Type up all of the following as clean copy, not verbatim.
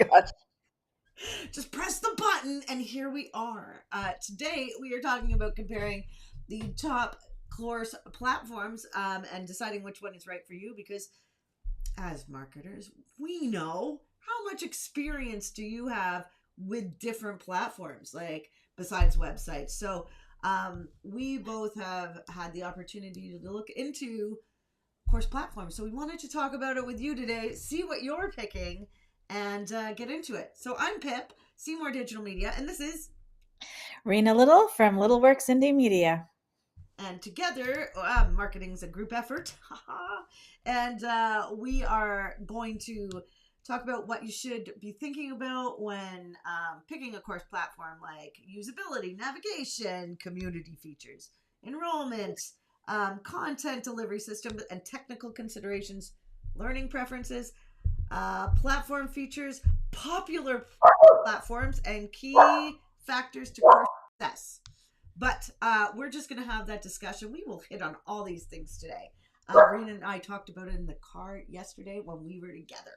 gosh. Just press the button, and here we are. Today, we are talking about comparing the top course platforms and deciding which one is right for you because, as marketers, we know how much experience do you have with different platforms, like besides websites. So, we both have had the opportunity to look into course platforms. So we wanted to talk about it with you today, see what you're picking, and get into it. So I'm Pip, Seymour Digital Media, and this is, Reena Little from Little Works Indie Media. and together, marketing is a group effort. And we are going to talk about what you should be thinking about when picking a course platform, like usability, navigation, community features, enrollment, content delivery system, and technical considerations, learning preferences, platform features, popular platforms, and key factors to course success. But we're just going to have that discussion. We will hit on all these things today. Reena and I talked about it in the car yesterday when we were together.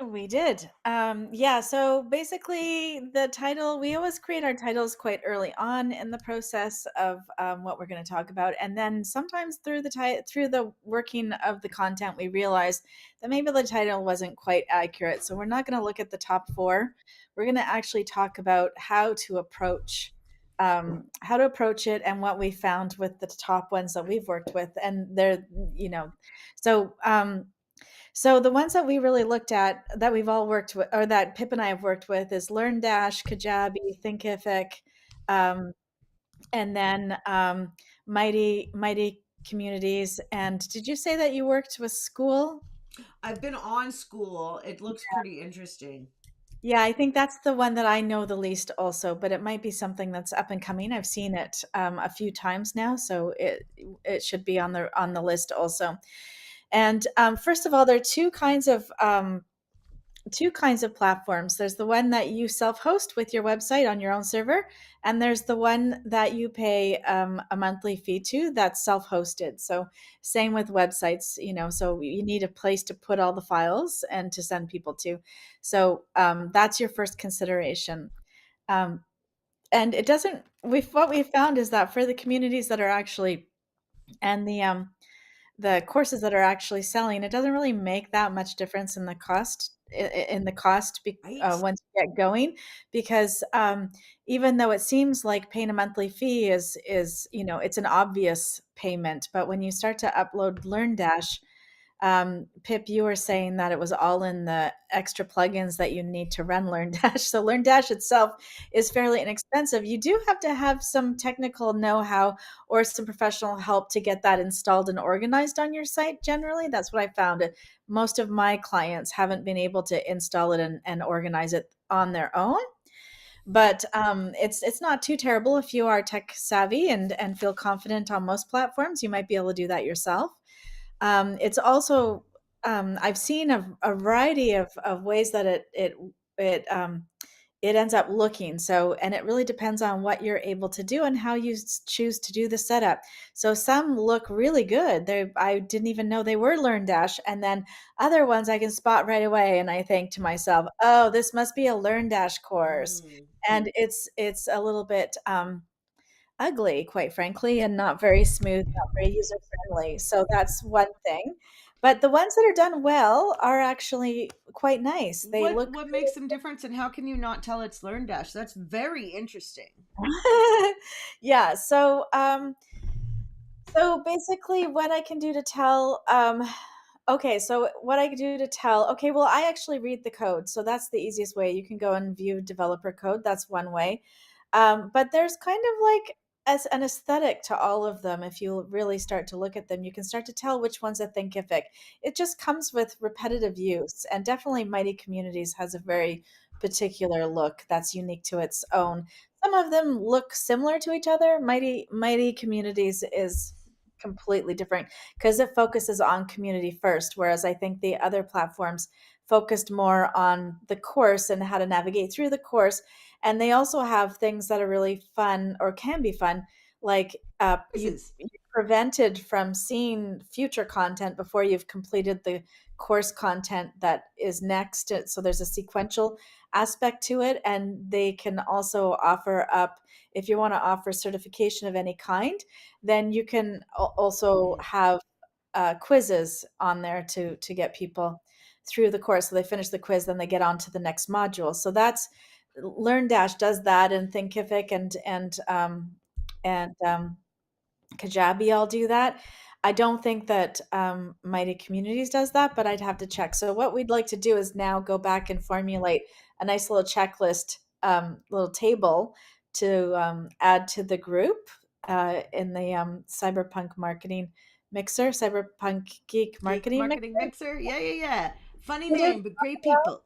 We did. Yeah, so basically, the title, we always create our titles quite early on in the process of what we're going to talk about. And then sometimes through the working of the content, we realize that maybe the title wasn't quite accurate. So we're not going to look at the top four. We're going to actually talk about how to approach it and what we found with the top ones that we've worked with. And they're, so so the ones that we really looked at that we've all worked with, or that Pip and I have worked with, is LearnDash, Kajabi, Thinkific, um, and then Mighty Communities. And did you say that you worked with School? I've been on School. It looks pretty interesting. Yeah, I think that's the one that I know the least also, but it might be something that's up and coming. I've seen it a few times now, so it should be on the list also. And first of all, there are two kinds of platforms. There's the one that you self-host with your website on your own server, and there's the one that you pay a monthly fee to that's self-hosted. So same with websites, so you need a place to put all the files and to send people to. So that's your first consideration. Um, and it doesn't, what we found is that for the communities that are actually, and the courses that are actually selling, it doesn't really make that much difference in the cost Right? once you get going, because even though it seems like paying a monthly fee is it's an obvious payment, but when you start to upload LearnDash, Pip, you were saying that it was all in the extra plugins that you need to run LearnDash. So LearnDash itself is fairly inexpensive. You do have to have some technical know-how or some professional help to get that installed and organized on your site. Generally, that's what I found. Most of my clients haven't been able to install it and organize it on their own. But it's not too terrible if you are tech savvy and feel confident on most platforms. You might be able to do that yourself. It's also I've seen a variety of ways that it ends up looking. So, and it really depends on what you're able to do and how you choose to do the setup. So some look really good. I didn't even know they were LearnDash, and then other ones I can spot right away, and I think to myself, "Oh, this must be a LearnDash course," Mm. and it's a little bit ugly, quite frankly, and not very smooth, not very user friendly. So that's one thing. But the ones that are done well are actually quite nice. They look What makes them different, and how can you not tell it's LearnDash? That's very interesting. yeah. So basically what I can do to tell okay, so what I can do to tell, okay, well, I actually read the code. So that's the easiest way. You can go and view developer code. That's one way. But there's kind of like as an aesthetic to all of them. If you really start to look at them, you can start to tell which one's a thinkific. It just comes with repetitive use, and definitely Mighty Communities has a very particular look that's unique to its own. Some of them look similar to each other. Mighty Communities is completely different because it focuses on community first, whereas I think the other platforms focused more on the course and how to navigate through the course. And they also have things that are really fun or can be fun, like Quizzes. you're prevented from seeing future content before you've completed the course content that is next. So there's a sequential aspect to it. And they can also offer up, if you want to offer certification of any kind, then you can also Mm. have quizzes on there to get people through the course. So they finish the quiz, then they get on to the next module. So that's LearnDash does that, and Thinkific and Kajabi all do that. I don't think that Mighty Communities does that, but I'd have to check. So what we'd like to do is now go back and formulate a nice little checklist, little table to add to the group in the Cyberpunk Marketing Mixer, Cyberpunk Geek Geek Marketing marketing Mixer. mixer. Yeah, yeah, yeah. Funny name, but great people.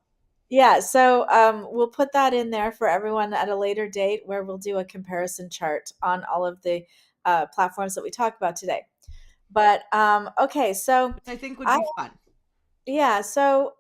Yeah, so we'll put that in there for everyone at a later date where we'll do a comparison chart on all of the platforms that we talked about today. But okay, so Which I think would I be fun. yeah, so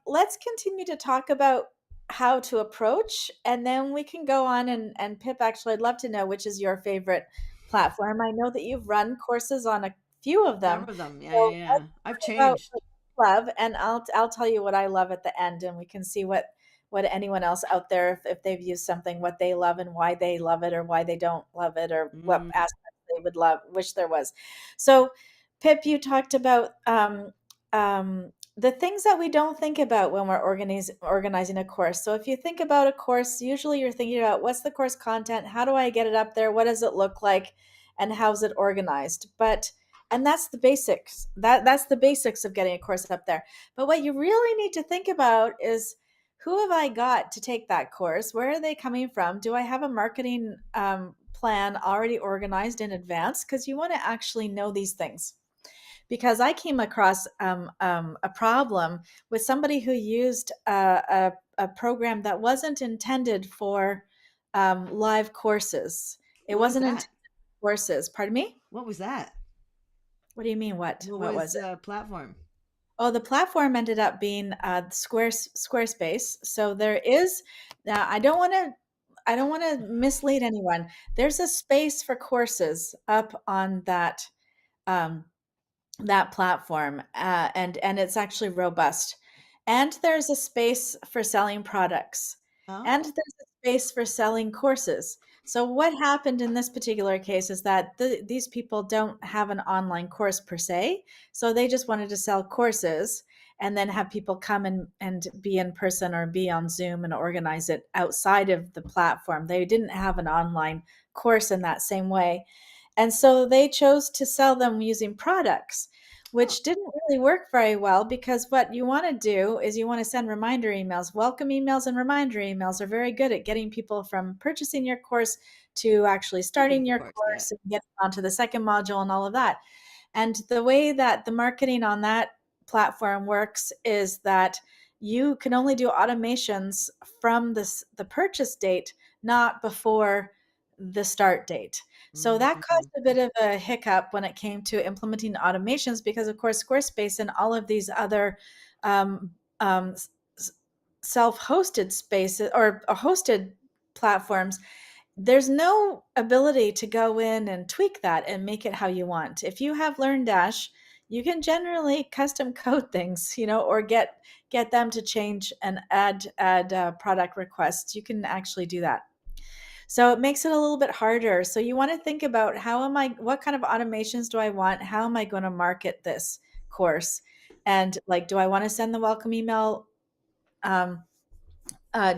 let's continue to talk about how to approach, and then we can go on and Pip, actually, I'd love to know which is your favorite platform. I know that you've run courses on a few of them. Some of them. Yeah, yeah, So let's yeah. I've talk about changed. what you love, and I'll tell you what I love at the end, and we can see what anyone else out there, if they've used something, what they love and why they love it or why they don't love it, or what Mm. aspects they would love wish there was. So Pip, you talked about the things that we don't think about when we're organizing a course. So if you think about a course, usually you're thinking about what's the course content, how do I get it up there, what does it look like, and how's it organized. But and that's the basics. That's the basics of getting a course up there. But what you really need to think about is, who have I got to take that course? Where are they coming from? Do I have a marketing plan already organized in advance? Because you want to actually know these things. Because I came across a problem with somebody who used a program that wasn't intended for live courses. It What was wasn't that? intended for courses. Pardon me? What was that? What do you mean? What? What What was was it? the platform? Oh, the platform ended up being Squarespace. So there is. Now, I don't want to mislead anyone. There's a space for courses up on um, that platform, and it's actually robust. And there's a space for selling products, and Oh, there's a space for selling courses. So what happened in this particular case is that these people don't have an online course per se, so they just wanted to sell courses and then have people come and be in person or be on Zoom and organize it outside of the platform. They didn't have an online course in that same way, and so they chose to sell them using products, oh, which didn't really work very well, because what you want to do is you want to send reminder emails. Welcome emails and reminder emails are very good at getting people from purchasing your course to actually taking starting the your course. Yeah. course and getting onto the second module and all of that. And the way that the marketing on that platform works is that you can only do automations from the purchase date, not before the start date. So that Mm. caused a bit of a hiccup when it came to implementing automations, because of course Squarespace and all of these other um, um, self-hosted spaces or hosted platforms, there's no ability to go in and tweak that and make it how you want. If you have LearnDash, you can generally custom code things, or get them to change and add product requests. You can actually do that. So it makes it a little bit harder. So you want to think about, what kind of automations do I want? How am I going to market this course? And like, do I want to send the welcome email,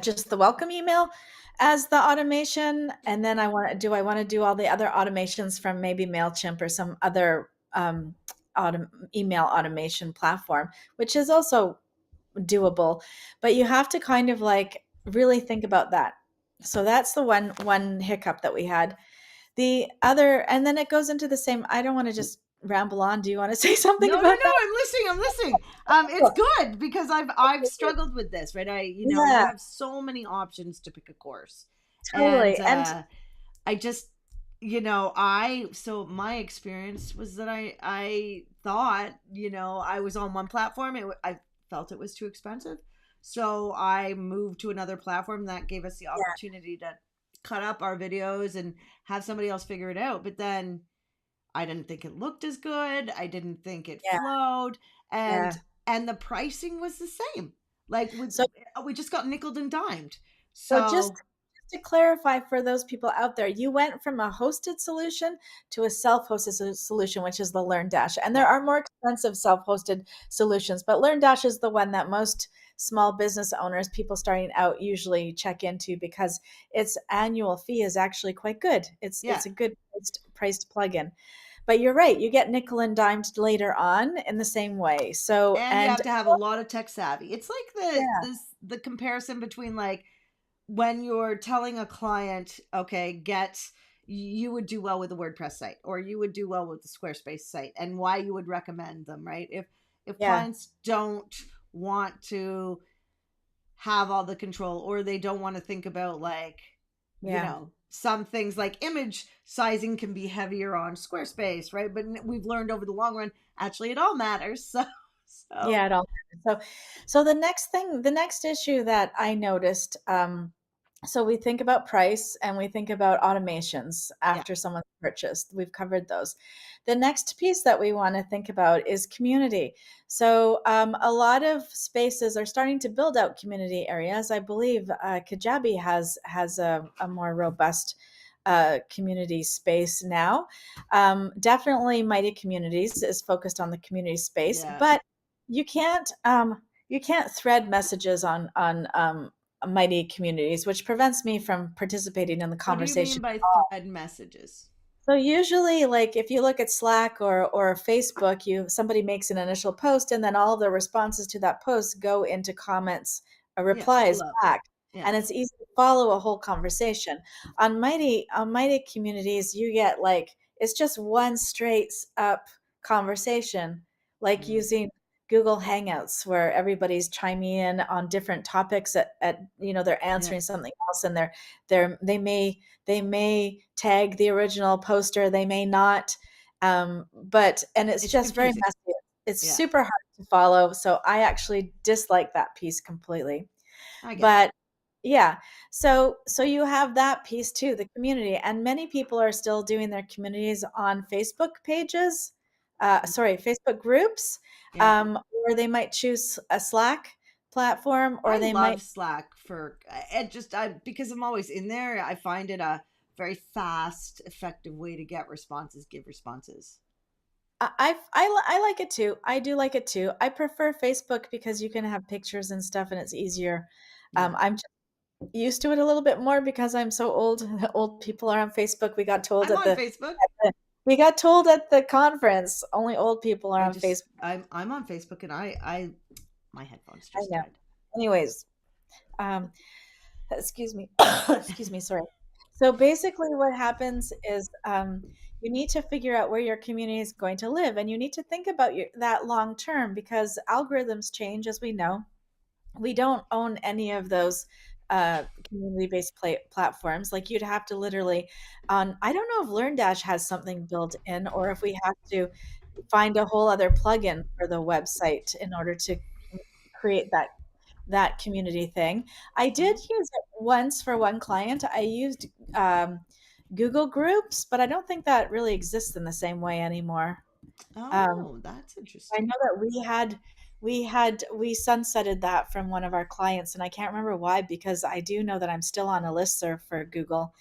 just the welcome email as the automation? And then do I want to do all the other automations from maybe MailChimp or some other email automation platform, which is also doable, but you have to kind of like really think about that. So that's the one hiccup that we had. The other, and then it goes into the same. I don't want to just ramble on. Do you want to say something No, no, about no. that? I'm listening. I'm listening. It's good because I've struggled with this, right? You Yeah, have so many options to pick a course, and totally. And I just, so my experience was that I thought, I was on one platform. I felt it was too expensive, so I moved to another platform that gave us the yeah, opportunity to cut up our videos and have somebody else figure it out. But then I didn't think it looked as good. I didn't think it yeah, flowed. And yeah, and the pricing was the same. Like So we just got nickel and dimed. So just So to clarify for those people out there, you went from a hosted solution to a self-hosted solution, which is the LearnDash. And there yeah, are more expensive self-hosted solutions, but LearnDash is the one that most small business owners, people starting out, usually check into because its annual fee is actually quite good. It's yeah. a good priced plugin. But you're right, you get nickel and dimed later on in the same way. So, And you and have to have a lot of tech savvy. It's like yeah, the comparison between like when you're telling a client, okay, get you would do well with a WordPress site or you would do well with the Squarespace site and why you would recommend them, right? If yeah, clients don't want to have all the control or they don't want to think about like, yeah. some things like image sizing can be heavier on Squarespace, right? But we've learned over the long run actually it all matters. So Yeah, it all matters. So the next issue that I noticed, so we think about price and we think about automations yeah. after someone's purchased. We've covered those. The next piece that we want to think about is community. So a lot of spaces are starting to build out community areas. I believe Kajabi has a more robust community space now. Definitely Mighty Communities is focused on the community space, Yeah. but you can't you can't thread messages on Mighty Communities, which prevents me from participating in the What do you mean conversation. by thread messages? So usually, like if you look at Slack or Facebook, you somebody makes an initial post, and then all the responses to that post go into comments, Yeah, replies below. back, Yeah. and it's easy to follow a whole conversation. On Mighty Communities, you get like it's just one straight up conversation, like Mm. using Google Hangouts, where everybody's chiming in on different topics at they're Yeah. answering something else, and they may tag the original poster, they may not. But and it's It's just very confusing. messy. It's Yeah. super hard to follow. So I actually dislike that piece completely. I get that. But yeah, so you have that piece too, the community, and many people are still doing their communities on Facebook pages, Mm. sorry, Facebook groups, Yeah. or they might choose a Slack platform, or I they might love Slack for it just I because I'm always in there. I find it a very fast, effective way to get responses, give responses. I like it too. I do like it too. I prefer Facebook because you can have pictures and stuff, and it's easier. Yeah. I'm just used to it a little bit more because I'm so old. Old people are on Facebook. I'm on Facebook. We got told at the conference only old people are on Facebook. I'm on Facebook and I my headphones I just know. died. Anyways, um, excuse me. Excuse me. Sorry. So basically, what happens is you need to figure out where your community is going to live, and you need to think about that long term because algorithms change, as we know. We don't own any of those community-based platforms. Like you'd have to literally on I don't know if LearnDash has something built in or if we have to find a whole other plugin for the website in order to create that community thing. I did Oh. use it once for one client. I used Google Groups, but I don't think that really exists in the same way anymore. Um, Oh, that's I know interesting. that we sunsetted that from one of our clients, and I can't remember why because I do know that I'm still on a listserv for Google.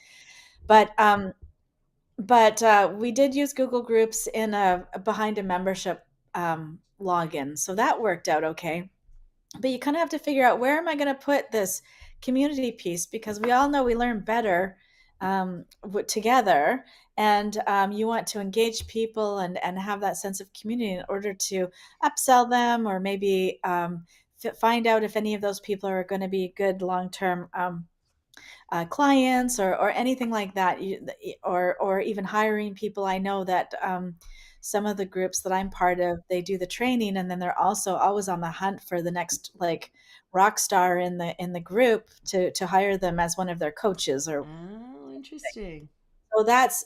But we did use Google Groups in a behind a membership login, so that worked out okay. But you kind of have to figure out where am I going to put this community piece because we all know we learn better together, and you want to engage people and have that sense of community in order to upsell them or maybe find out if any of those people are going to be good long-term clients or anything like that, or even hiring people. I know that some of the groups that I'm part of, they do the training, and then they're also always on the hunt for the next like rock star in the group to hire them as one of their coaches or Oh, interesting.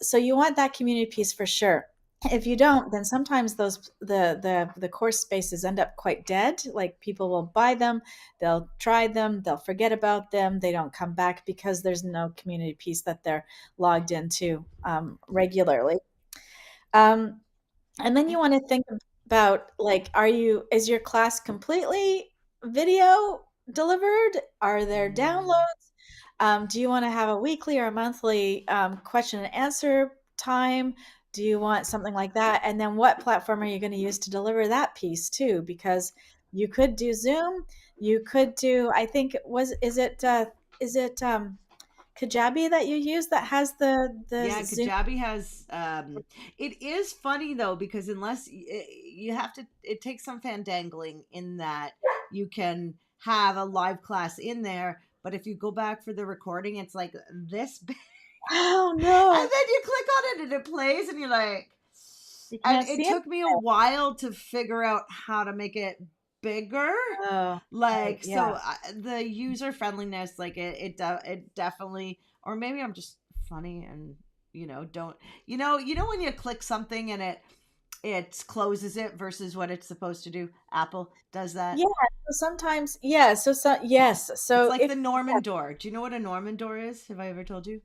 so you want that community piece for sure. If you don't, then sometimes the course spaces end up quite dead. Like people will buy them, they'll try them, they'll forget about them, they don't come back because there's no community piece that they're logged into regularly. Um, and then you I want to think. about like, is your class completely video delivered? Are there Mm. downloads? Do you want to have a weekly or a monthly question and answer time? Do you want something like that? And then what platform are you going to use to deliver that piece too? Because you could do Zoom, you could do, I think is it Kajabi that you use that has the Yeah, Zoom? Kajabi has. It is funny though because unless you have to, it takes some fandangling in that you can have a live class in there, but if you go back for the recording, it's like this big, Oh and no, then you click on it and it plays, and you're like, you and can't it see it. took me a while to figure out how to make it bigger. Oh, right, Like yeah. so, the user friendliness, like it definitely, or maybe I'm just funny and don't when you click something and it closes it versus what it's supposed to do. Apple does that. Yeah, so sometimes, yeah, yes. It's So like if the yeah, Norman door. Do you know what a Norman door is? Have I ever told you?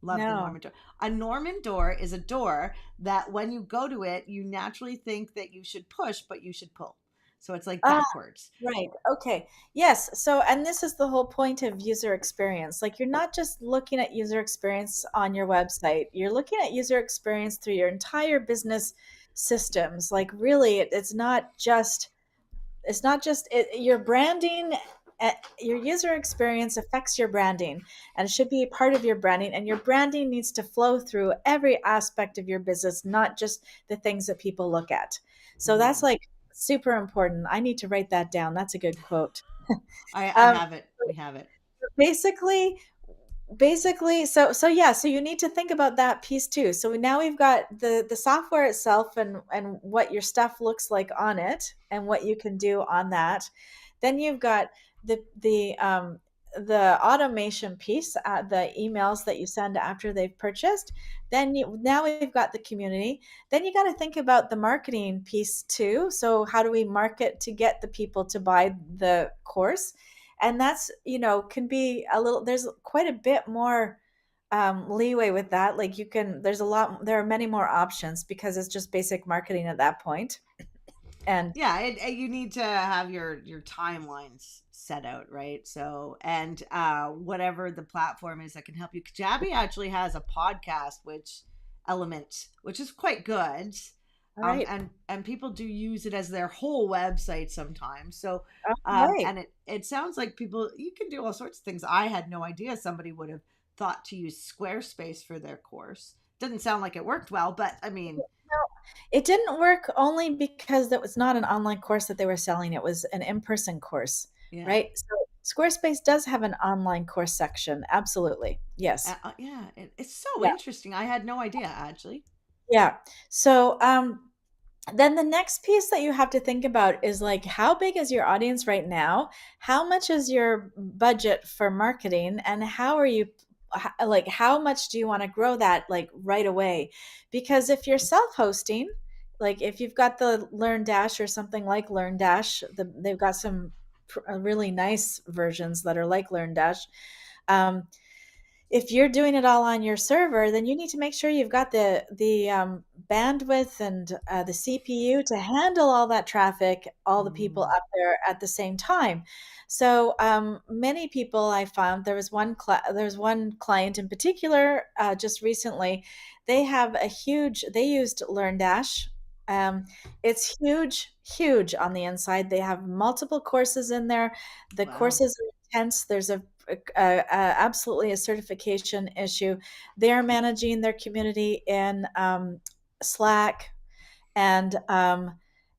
Love the no. Norman door. A Norman door is a door that when you go to it, you naturally think that you should push, but you should pull. So it's like Ah, backwards. right. Okay. Yes. So, and this is the whole point of user experience. Like, you're not just looking at user experience on your website, you're looking at user experience through your entire business systems. Like, really, it's not just your branding. Your user experience affects your branding and should be a part of your branding, and your branding needs to flow through every aspect of your business, not just the things that people look at. So that's Mm. like super important. I need to write that down. That's a good quote. I um, have it. We have it. basically so yeah, so you need to think about that piece too. So now we've got the software itself and what your stuff looks like on it and what you can do on that. Then you've got the automation piece, the emails that you send after they've purchased. Now we've got the community. Then you got to think about the marketing piece too. So how do we market to get the people to buy the course? And that's, can be a little, there's quite a bit more leeway with that. Like, there are many more options because it's just basic marketing at that point. And Yeah, you need to have your timelines set out, right? So, and whatever the platform is that can help you. Kajabi actually has a podcast which is quite good. all right. And people do use it as their whole website sometimes. So, All right. and it sounds like people, you can do all sorts of things. I had no idea somebody would have thought to use Squarespace for their course. Didn't sound like it worked well, but I mean, It didn't work only because that was not an online course that they were selling. It was an in-person course, yeah. right? So Squarespace does have an online course section. Absolutely. Yes. Yeah, it's so Yeah. interesting. I had no idea actually. Yeah. So, then the next piece that you have to think about is like, how big is your audience right now? How much is your budget for marketing? And like, how much do you want to grow that like right away? Because if you're self-hosting, like if you've got the LearnDash or something like LearnDash, they've got some really nice versions that are like LearnDash. Um, if you're doing it all on your server, then you need to make sure you've got the bandwidth and the CPU to handle all that traffic, all the people Mm, up there at the same time. So many people I found, there was one client in particular just recently. They used LearnDash. Um, it's huge on the inside. They have multiple courses in there. The wow. courses are intense. There's absolutely a certification issue. They're managing their community in Slack, and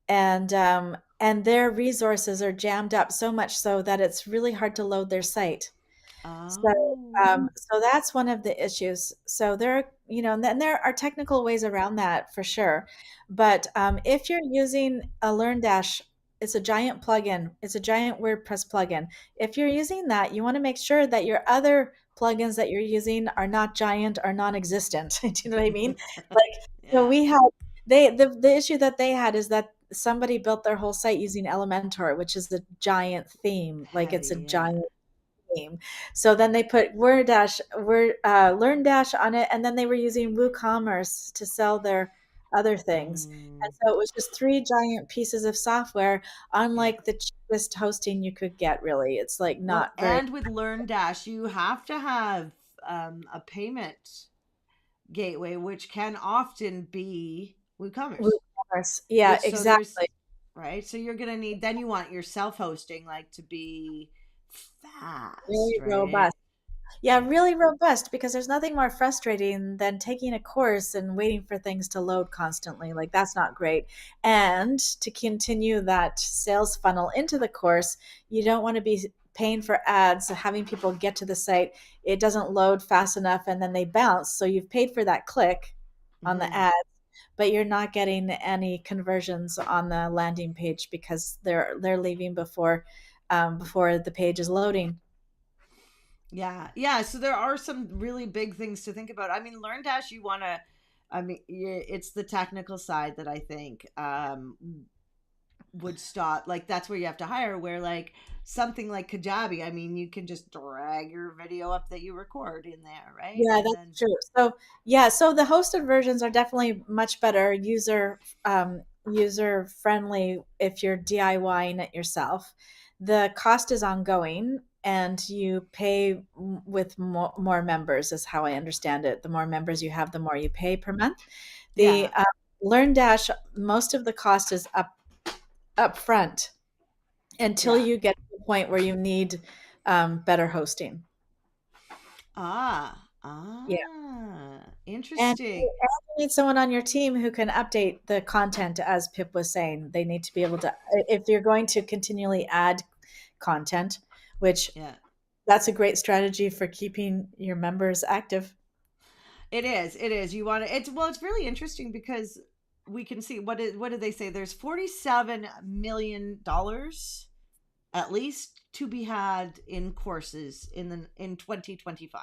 and their resources are jammed up so much so that it's really hard to load their site. So, Oh. so that's one of the issues. So there are, and then there are technical ways around that for sure. But if you're using a LearnDash, it's a giant plugin. It's a giant WordPress plugin. If you're using that, you want to make sure that your other plugins that you're using are not giant or non-existent. Do you know what I mean? Like, so Yeah. we had the issue that they had is that somebody built their whole site using Elementor, which is a giant theme. Like, it's a Heavy, yeah. giant theme. So then they put LearnDash on it, and then they were using WooCommerce to sell their other things. And Mm, so it was just three giant pieces of software, yeah. unlike the cheapest hosting you could get, really. It's like Well, not very and with LearnDash, you have to have a payment gateway, which can often be WooCommerce. WooCommerce. Yeah, Which so there's exactly. right. So you're gonna need then you want your self hosting like to be fast, Really right? robust. Yeah, Yeah. really robust because there's nothing more frustrating than taking a course and waiting for things to load constantly. Like, that's not great. And to continue that sales funnel into the course, you don't want to be paying for ads, having people get to the site. It doesn't load fast enough and then they bounce. So you've paid for that click on the Hmm. ad, but you're not getting any conversions on the landing page because they're leaving before the page is loading. Yeah, yeah. So there are some really big things to think about. I mean, LearnDash, you want to. I mean, it's the technical side that I think would stop. Like that's where you have to hire. Where like something like Kajabi, I mean, you can just drag your video up that you record in there, right? Yeah, And that's then true. So yeah, so the hosted versions are definitely much better user friendly if you're DIYing it yourself. The cost is ongoing and you pay with more members is how I understand it. The more members you have, the more you pay per month. The yeah. LearnDash, most of the cost is up front until Yeah. you get to the point where you need better hosting. Ah, Yeah. And interesting. you need someone on your team who can update the content, as Pip was saying. They need to be able to, if you're going to continually add content, which Yeah, that's a great strategy for keeping your members active. it is. It is. You want to? It's well. It's really interesting because we can see what did they say? There's $47 million at least to be had in courses in 2025.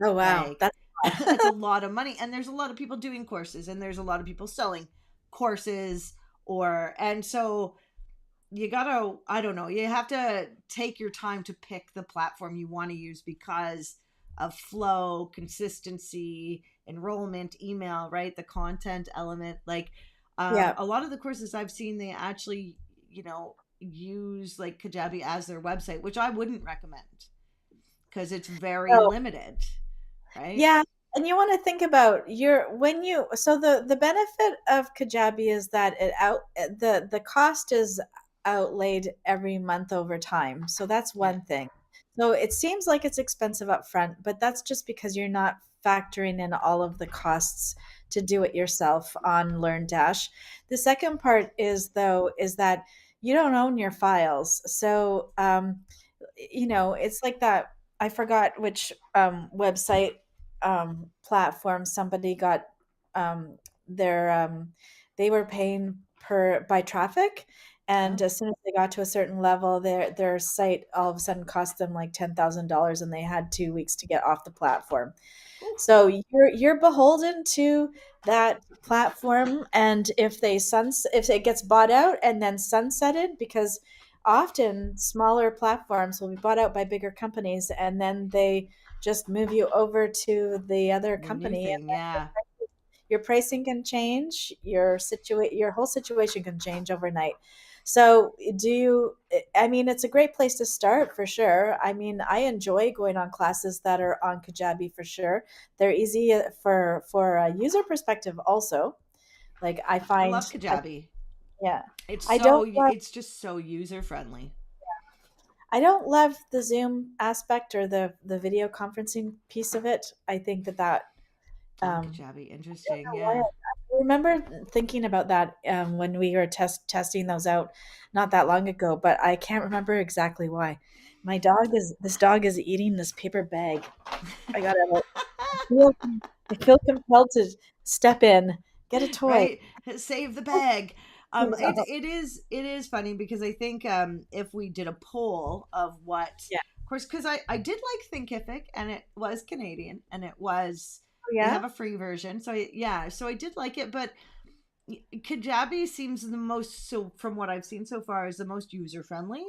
Oh, wow. Like That's that's a lot of money, and there's a lot of people doing courses, and there's a lot of people selling courses, or and so you gotta I don't know, you have to take your time to pick the platform you want to use because of flow, consistency, enrollment, email, right, the content element. Like yeah. a lot of the courses I've seen, they actually use like Kajabi as their website, which I wouldn't recommend because it's very So limited, right? yeah, and you want to think about your when you so the benefit of Kajabi is that the cost is outlaid every month over time. So that's Yeah. one thing. So it seems like it's expensive up front, but that's just because you're not factoring in all of the costs to do it yourself on LearnDash. The second part is that you don't own your files. So it's like that. I forgot which website platform somebody got their they were paying per by traffic, and Oh. as soon as they got to a certain level their site all of a sudden cost them like $10,000 and they had 2 weeks to get off the platform. Ooh, So you're beholden to that platform, and if it gets bought out and then sunsetted, because often smaller platforms will be bought out by bigger companies and then they just move you over to the other the new company, and thing, yeah. your pricing can change, your whole situation can change overnight. So I mean, it's a great place to start for sure. I mean, I enjoy going on classes that are on Kajabi for sure. They're easy for a user perspective also. Like I I find love Kajabi. yeah. It's I don't love it's just so user friendly. I don't love the Zoom aspect or the video conferencing piece of it. I think that Oh, um Kajabi, I don't interesting. know why. Yeah. I remember thinking about that when we were testing those out not that long ago, but I can't remember exactly why. This dog is eating this paper bag. I gotta feel, I feel compelled to step in, get a toy. Right. Save the bag. It is funny because I think if we did a poll of what, Yeah. of course, because I did like Thinkific and it was Canadian and it was Oh they yeah. have a free version, so yeah, so I did like it, but Kajabi seems the most, so from what I've seen so far, is the most user friendly.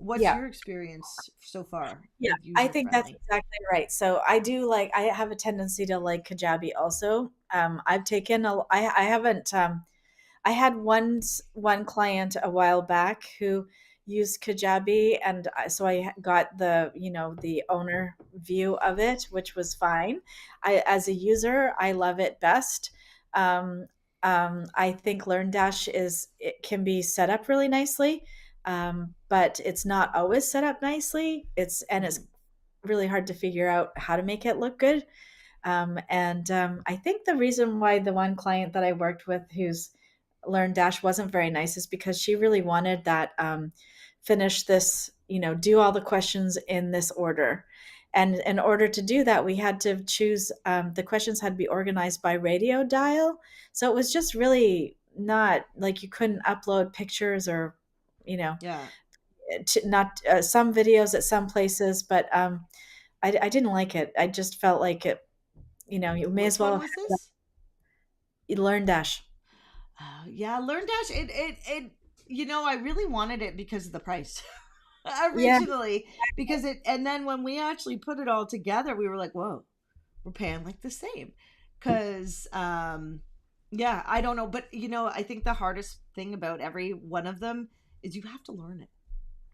What's Yeah. your experience so far Yeah, with I user think that's friendly? exactly right. So I do like I have a tendency to like Kajabi also. I've taken a I haven't I had one client a while back who used Kajabi, and so I got the the owner view of it, which was fine. I as a user, I love it best. Um, I think LearnDash it can be set up really nicely, but it's not always set up nicely. It's Hmm. really hard to figure out how to make it look good. I think the reason why the one client that I worked with who's Learn Dash wasn't very nice is because she really wanted that finish this, do all the questions in this order. And in order to do that, we had to choose the questions had to be organized by radio dial. So it was just really not like you couldn't upload pictures or, you know, Yeah. not some videos at some places, but I didn't like it. I just felt like it, you may as Which one well was this? learn Dash. Yeah, LearnDash. It. I really wanted it because of the price Yeah. originally, because and then when we actually put it all together, we were like, whoa, we're paying like the same, because yeah, I don't know, but I think the hardest thing about every one of them is you have to learn it.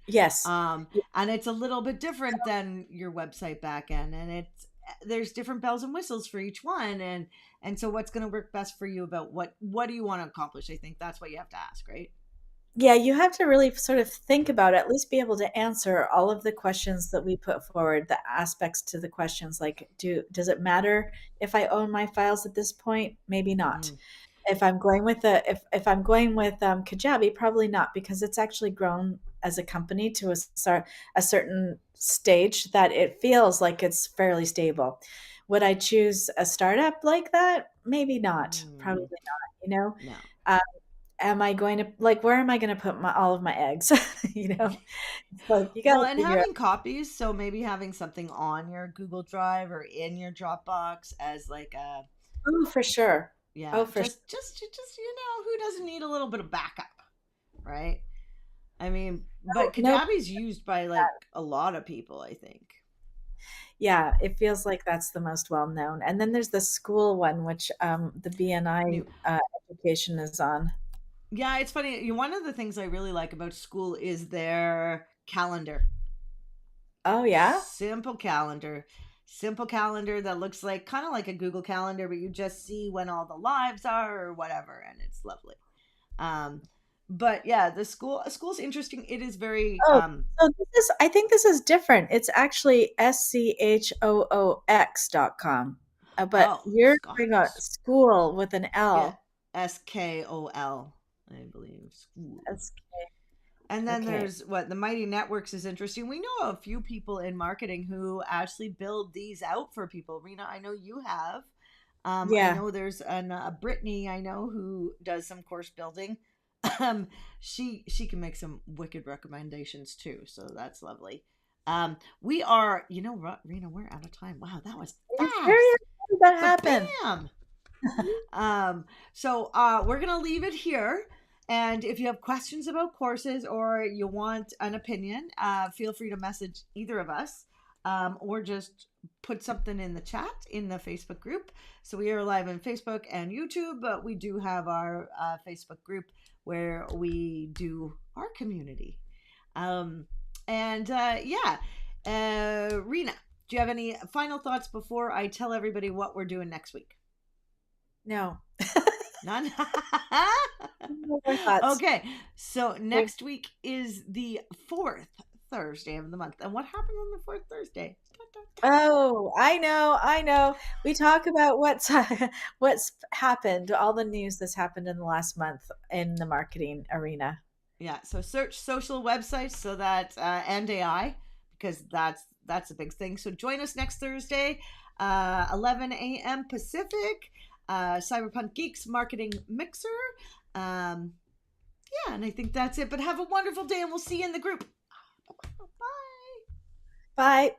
Yes. And it's a little bit different than your website backend, and there's different bells and whistles for each one, and so what's going to work best for you about what do you want to accomplish? I think that's what you have to ask, right? Yeah, you have to really sort of think about it, at least be able to answer all of the questions that we put forward, the aspects to the questions like does it matter if I own my files at this point? Maybe not. Mm, If I'm going with Kajabi, probably not because it's actually grown as a company to a certain stage that it feels like it's fairly stable. Would I choose a startup like that? Maybe not. Probably mm, not. You know, no. um, am I going to like where am I going to put all of my eggs? It's like you got Well, to and figure out. having copies, so maybe having something on your Google Drive or in your Dropbox as like a, Oh, for sure. yeah, Oh, for sure. just who doesn't need a little bit of backup, right? I mean, No, but no. Kajabi's used by like a lot of people, I think. Yeah, it feels like that's the most well known. And then there's the school one, which the BNI New. education is on. Yeah, it's funny. One of the things I really like about school is their calendar. Oh yeah? Simple calendar. Simple calendar that looks like kind of like a Google calendar, but you just see when all the lives are or whatever, and it's lovely. Um, but yeah, the school's interesting. It is very Oh, so I think this is different. It's actually schoox.com. But oh, you're talking about school with an yeah, L. Skol, I believe, school. That's And then okay. there's what the Mighty Networks is interesting. We know a few people in marketing who actually build these out for people. Rena, I know you have. I Yeah. know there's a Brittany I know who does some course building. She can make some wicked recommendations too, so that's lovely. We are, Rena, we're out of time. Wow, that was Are you serious? fast. How did that But happen? bam, so we're gonna leave it here. And if you have questions about courses or you want an opinion, feel free to message either of us, or just put something in the chat in the Facebook group. So we are live on Facebook and YouTube, but we do have our Facebook group where we do our community. Um, and yeah, Rena, do you have any final thoughts before I tell everybody what we're doing next week? No. None. No more thoughts. Okay, so next week is the fourth Thursday of the month, and what happened on the fourth Thursday? Da, da, da. Oh, I know, I know. We talk about what's happened, all the news that's happened in the last month in the marketing arena. Yeah, so search social websites so that and AI, because that's a big thing. So join us next Thursday, 11 a.m. Pacific. Cyberpunk Geeks Marketing Mixer. Um, yeah, and I think that's it. But have a wonderful day, and we'll see you in the group. Bye. Bye.